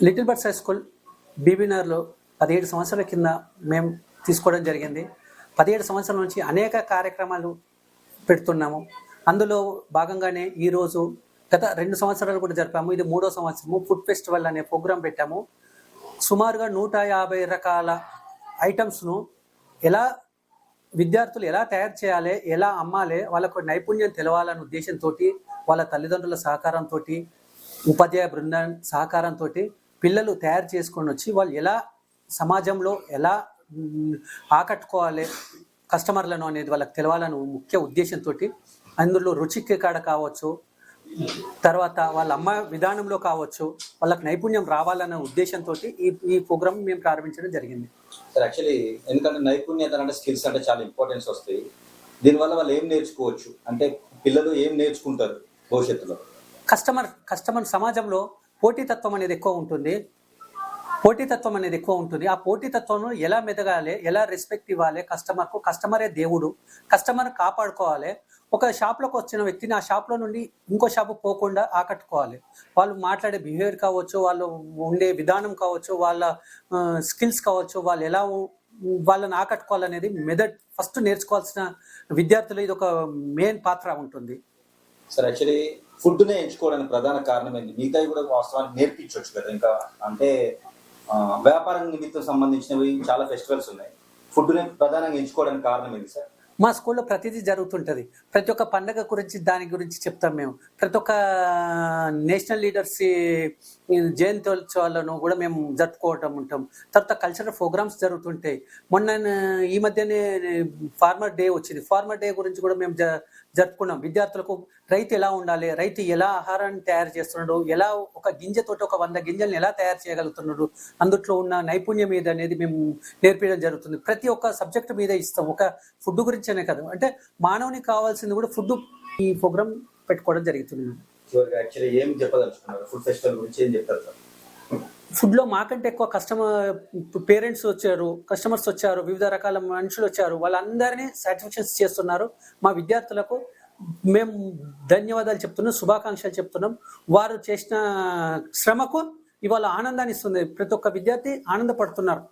Little birds high school బీబీనగర్లో 17 సంవత్సరాల కింద మేము తీసుకోవడం జరిగింది. 17 సంవత్సరాల నుంచి అనేక కార్యక్రమాలు పెడుతున్నాము. అందులో భాగంగానే ఈరోజు గత 2 సంవత్సరాలు కూడా జరిపాము. ఇది 3వ సంవత్సరము. ఫుడ్ ఫెస్టివల్ అనే ప్రోగ్రాం పెట్టాము. సుమారుగా 150 రకాల ఐటమ్స్ను ఎలా విద్యార్థులు ఎలా తయారు చేయాలి, ఎలా అమ్మాలి, వాళ్ళకు నైపుణ్యం తెలవాలనే ఉద్దేశంతో, వాళ్ళ తల్లిదండ్రుల సహకారంతో, ఉపాధ్యాయ బృందం సహకారంతో పిల్లలు తయారు చేసుకొని వచ్చి వాళ్ళు ఎలా సమాజంలో ఎలా ఆకట్టుకోవాలి కస్టమర్లను అనేది వాళ్ళకి తెలవాలని ముఖ్య ఉద్దేశంతో, అందులో రుచికి కాడ కావచ్చు, తర్వాత వాళ్ళ అమ్మ విధానంలో కావచ్చు, వాళ్ళకి నైపుణ్యం రావాలనే ఉద్దేశంతో ఈ ప్రోగ్రామ్ మేము ప్రారంభించడం జరిగింది. సార్ యాక్చువల్లీ ఎందుకంటే నైపుణ్యత అంటే స్కిల్స్ అంటే చాలా ఇంపార్టెన్స్ వస్తాయి. దీనివల్ల వాళ్ళు ఏం నేర్చుకోవచ్చు అంటే పిల్లలు ఏం నేర్చుకుంటారు భవిష్యత్తులో? కస్టమర్ సమాజంలో పోటీతత్వం అనేది ఎక్కువ ఉంటుంది. ఆ పోటీతత్వం ఎలా మెదగాలి, ఎలా రెస్పెక్ట్ ఇవ్వాలి కస్టమర్కు. కస్టమరే దేవుడు. కస్టమర్ కాపాడుకోవాలి. ఒక షాప్లోకి వచ్చిన వ్యక్తిని ఆ షాప్లో నుండి ఇంకో షాప్ పోకుండా ఆకట్టుకోవాలి. వాళ్ళు మాట్లాడే బిహేవియర్ కావచ్చు, వాళ్ళు ఉండే విధానం కావచ్చు, వాళ్ళ స్కిల్స్ కావచ్చు, వాళ్ళు ఎలా వాళ్ళని ఆకట్టుకోవాలనేది ఫస్ట్ నేర్చుకోవాల్సిన విద్యార్థులు ఇది ఒక మెయిన్ పాత్ర ఉంటుంది. సార్ యాక్చువల్లీ ఫుడ్నే ఎంచుకోవడానికి ప్రధాన కారణం ఏంటి? మిగతాయి కూడా వాస్తవానికి నేర్పించవచ్చు కదా. ఇంకా అంటే వ్యాపారం నిమిత్తం సంబంధించినవి చాలా ఫెస్టివల్స్ ఉన్నాయి. ఫుడ్నే ప్రధానంగా ఎంచుకోవడానికి కారణం ఏంటి సార్? మా స్కూల్లో ప్రతిదీ జరుగుతుంటుంది. ప్రతి ఒక్క పండగ గురించి దాని గురించి చెప్తాం మేము. ప్రతి ఒక్క నేషనల్ లీడర్స్ జయంత్యోత్సవాలను కూడా మేము జరుపుకోవటం ఉంటాం. తర్వాత కల్చరల్ ప్రోగ్రామ్స్ జరుగుతుంటాయి. ఈ మధ్యనే ఫార్మర్ డే వచ్చింది. ఫార్మర్ డే గురించి కూడా మేము జరుపుకున్నాం. విద్యార్థులకు రైతు ఎలా ఉండాలి, రైతు ఎలా ఆహారాన్ని తయారు చేస్తున్నాడు, ఎలా ఒక గింజతోటి ఒక 100 గింజలను ఎలా తయారు చేయగలుగుతున్నాడు, అందుట్లో ఉన్న నైపుణ్యం మీద అనేది మేము నేర్పించడం జరుగుతుంది. ప్రతి ఒక్క సబ్జెక్ట్ మీద ఇస్తాం. ఒక ఫుడ్ గురించనే కాదు, అంటే మానవునికి కావాల్సింది కూడా ఫుడ్. ఈ ప్రోగ్రామ్ పెట్టుకోవడం జరుగుతుంది. ఏం చెప్పదలుచుకున్నారు ఫుడ్ ఫెస్టివల్ గురించి? ఏం చెప్తారు సార్? ఫుడ్లో మాకంటే ఎక్కువ పేరెంట్స్ వచ్చారు, కస్టమర్స్ వచ్చారు, వివిధ రకాల మనుషులు వచ్చారు. వాళ్ళందరినీ సాటిస్ఫాక్షన్స్ చేస్తున్నారు. మా విద్యార్థులకు మేము ధన్యవాదాలు చెప్తున్నాం, శుభాకాంక్షలు చెప్తున్నాం. వారు చేసిన శ్రమకు ఇవాళ ఆనందాన్ని ఇస్తుంది. ప్రతి ఒక్క విద్యార్థి ఆనందపడుతున్నారు.